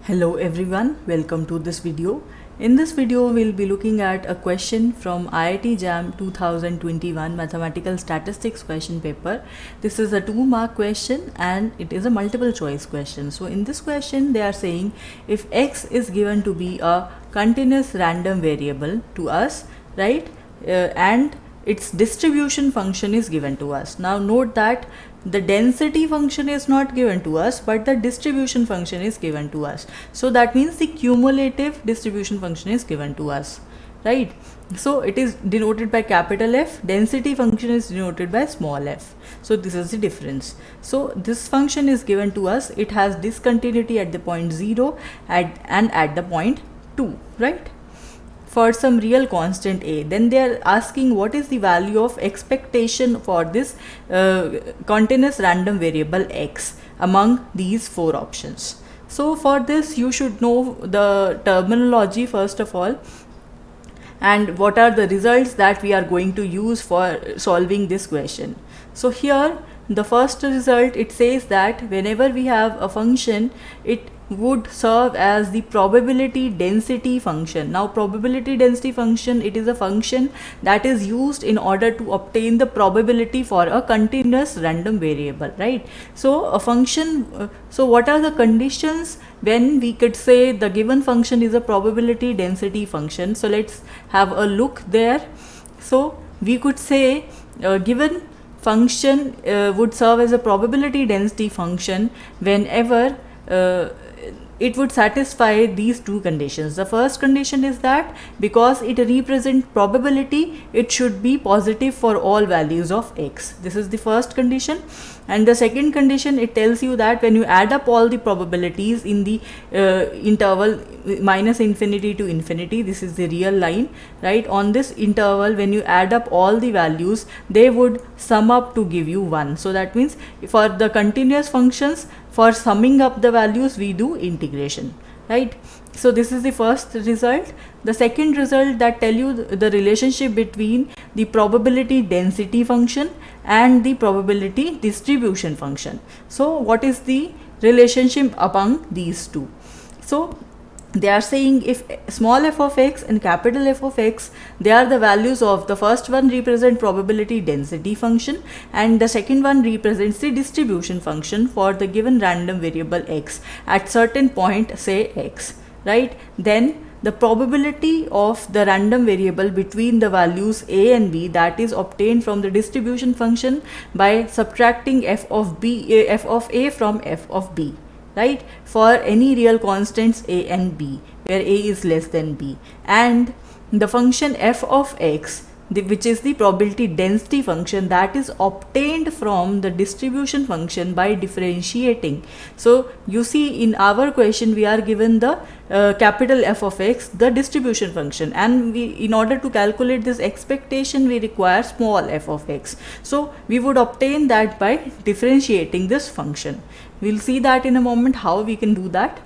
Hello everyone, welcome to this video. In this video, we'll be looking at a question from IIT-JAM 2021 Mathematical Statistics question paper. This is a 2-mark question and it is a multiple choice question. So in this question, they are saying if x is given to be a continuous random variable to us, right? And its distribution function is given to us. Now note that the density function is not given to us, but the distribution function is given to us. So that means the cumulative distribution function is given to us, right? So it is denoted by capital F, density function is denoted by small f. So this is the difference. So this function is given to us, it has discontinuity at the point 0 and at the point 2, right? For some real constant a, then they are asking what is the value of expectation for this continuous random variable x among these 4 options. So for this you should know the terminology first of all, and what are the results that we are going to use for solving this question. So here the first result, it says that whenever we have a function, it would serve as the probability density function. Now probability density function, it is a function that is used in order to obtain the probability for a continuous random variable, right? So a function, so what are the conditions when we could say the given function is a probability density function? So let's have a look there. So we could say given function would serve as a probability density function whenever it would satisfy these 2 conditions. The first condition is that because it represents probability, it should be positive for all values of x. This is the first condition. And the second condition, it tells you that when you add up all the probabilities in the interval minus infinity to infinity, this is the real line, right? On this interval, when you add up all the values, they would sum up to give you 1. So that means for the continuous functions, for summing up the values, we do integration, right? So this is the first result. The second result that tell you the relationship between the probability density function and the probability distribution function. So what is the relationship among these two? So they are saying if small f of x and capital F of x, they are the values of the first one represent probability density function and the second one represents the distribution function for the given random variable x at certain point, say x, right? Then the probability of the random variable between the values a and b, that is obtained from the distribution function by subtracting f of a from f of b, right, for any real constants a and b where a is less than b, and the function f of x, which is the probability density function, that is obtained from the distribution function by differentiating. So you see in our question we are given the capital F of x, the distribution function, and we, in order to calculate this expectation, we require small f of x. So we would obtain that by differentiating this function. We'll see that in a moment how we can do that.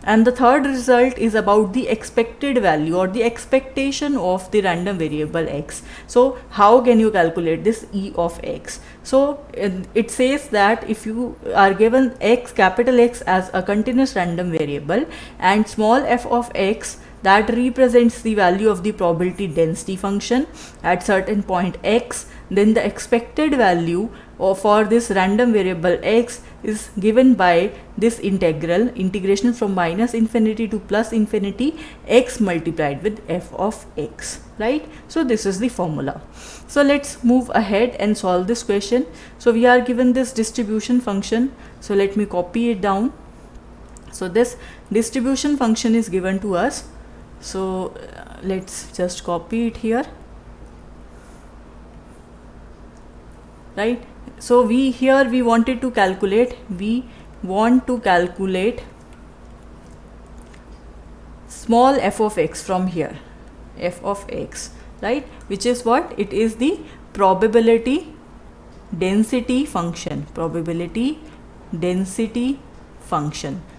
And the third result is about the expected value or the expectation of the random variable x. So how can you calculate this e of x? So it says that if you are given x, capital X, as a continuous random variable and small f of x, that represents the value of the probability density function at certain point x, then the expected value for this random variable x is given by this integration from minus infinity to plus infinity x multiplied with f of x, right? So this is the formula. So let's move ahead and solve this question. So we are given this distribution function. So let me copy it down. So this distribution function is given to us. So let's just copy it here, right? So we wanted to calculate, small f of x from here, f of x, right, which is what? It is the probability density function,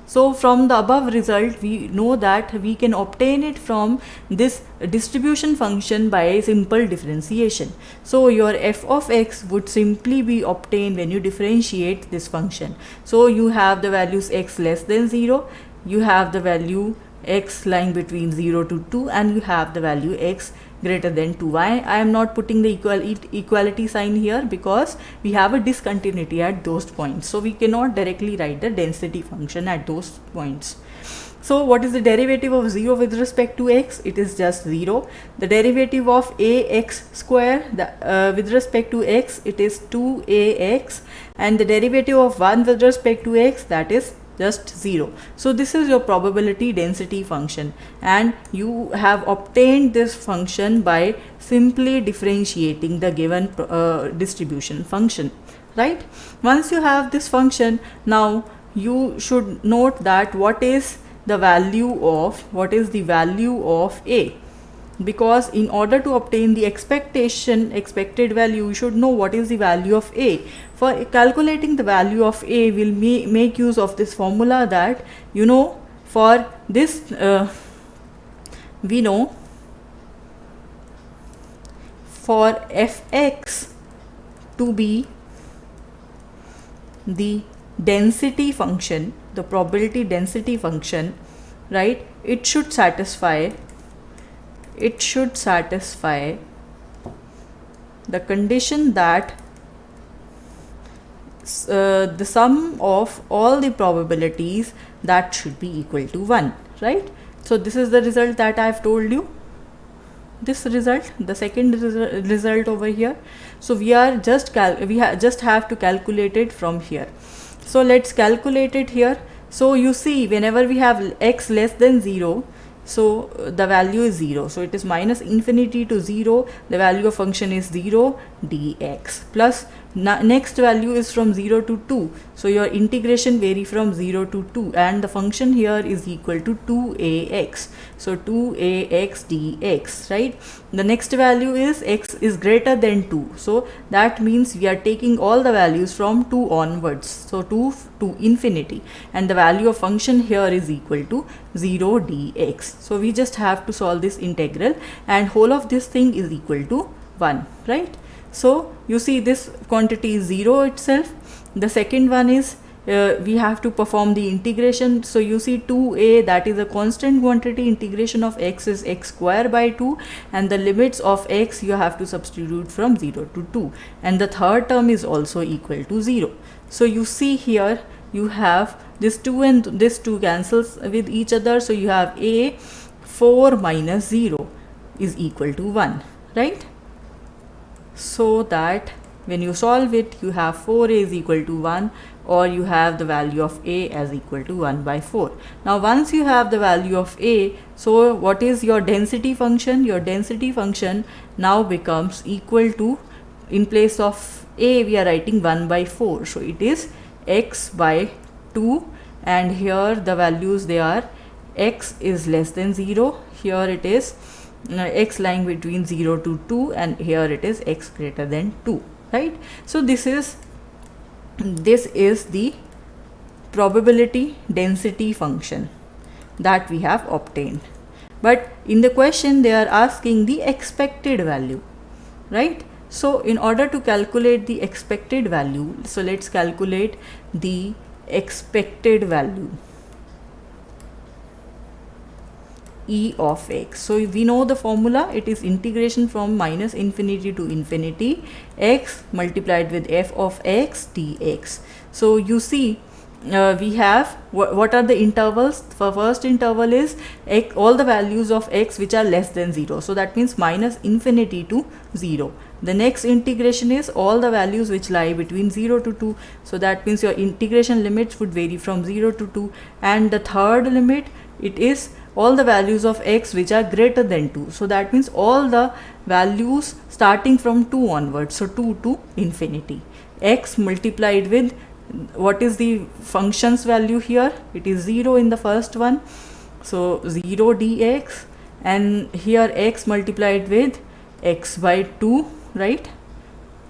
So from the above result, we know that we can obtain it from this distribution function by simple differentiation. So your f of x would simply be obtained when you differentiate this function. So you have the values x less than 0 you have the value x lying between 0 to 2, and you have the value x greater than 2. Why I am not putting the equality sign here? Because we have a discontinuity at those points, so we cannot directly write the density function at those points. So what is the derivative of 0 with respect to x? It is just 0. The derivative of ax square with respect to x, it is 2ax, and the derivative of 1 with respect to x, that is just 0. So this is your probability density function, and you have obtained this function by simply differentiating the given distribution function, right? Once you have this function, now you should note that what is the value of a, because in order to obtain the expected value, you should know what is the value of a. For calculating the value of a, we'll make use of this formula that, you know, for this we know for fx to be the density function, the probability density function, right, it should satisfy the condition that the sum of all the probabilities that should be equal to 1, right? So this is the result that I have told you, this result, the second result over here. So we are just just have to calculate it from here. So let's calculate it here. So you see, whenever we have x less than 0, so the value is 0, so it is minus infinity to 0, the value of function is 0 dx, plus next value is from 0 to 2, so your integration vary from 0 to 2, and the function here is equal to 2ax, so 2ax dx, right? The next value is x is greater than 2, so that means we are taking all the values from 2 onwards, so 2 to infinity, and the value of function here is equal to 0 dx. So we just have to solve this integral, and whole of this thing is equal to 1, right? So you see, this quantity is 0 itself. The second one is we have to perform the integration. So you see 2a, that is a constant quantity, integration of x is x square by 2, and the limits of x you have to substitute from 0 to 2, and the third term is also equal to 0. So you see here, you have this 2 and this 2 cancels with each other, so you have a 4 minus 0 is equal to 1, right? So that when you solve it, you have 4a is equal to 1, or you have the value of a as equal to 1 by 4. Now once you have the value of a, so what is your density function? Your density function now becomes equal to, in place of a we are writing 1 by 4, so it is x by 2, and here the values, they are x is less than 0, here it is x lying between 0 to 2, and here it is x greater than 2, right? So this is the probability density function that we have obtained. But in the question they are asking the expected value, right? So in order to calculate the expected value, so let's calculate the expected value e of x. So we know the formula, it is integration from minus infinity to infinity, x multiplied with f of x dx. So you see, we have what are the intervals? For first interval is x, all the values of x which are less than 0, so that means minus infinity to 0. The next integration is all the values which lie between 0 to 2, so that means your integration limits would vary from 0 to 2, and the third limit, it is all the values of x which are greater than 2, so that means all the values starting from 2 onwards, so 2 to infinity, x multiplied with, what is the function's value here? It is 0 in the first one, so 0 dx, and here x multiplied with x by 2, right?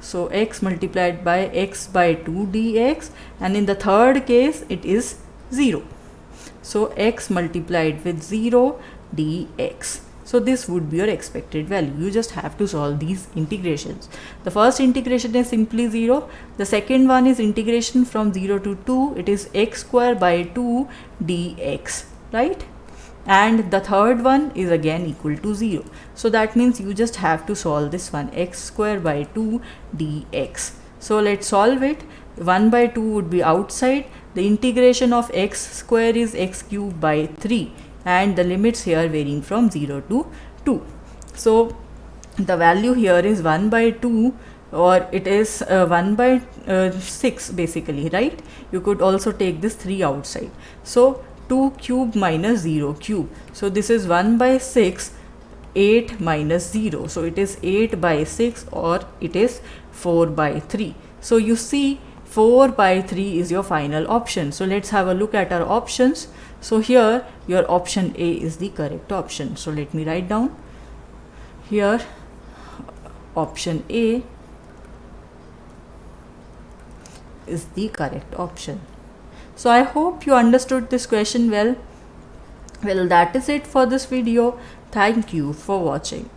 So x multiplied by x by 2 dx, and in the third case it is 0, so x multiplied with 0 dx. So this would be your expected value. You just have to solve these integrations. The first integration is simply 0. The second one is integration from 0 to 2. It is x square by 2 dx, right? And the third one is again equal to 0. So that means you just have to solve this one, x square by 2 dx. So let's solve it. 1 by 2 would be outside. The integration of x square is x cube by 3, and the limits here varying from 0 to 2. So the value here is 1 by 2, or it is 1 by 6 basically, right? You could also take this 3 outside. So 2 cube minus 0 cube. So this is 1 by 6, 8 minus 0. So it is 8 by 6, or it is 4 by 3. So you see 4 by 3 is your final option. So let's have a look at our options. So here your option A is the correct option. So let me write down here option A is the correct option. So I hope you understood this question well. Well, that is it for this video. Thank you for watching.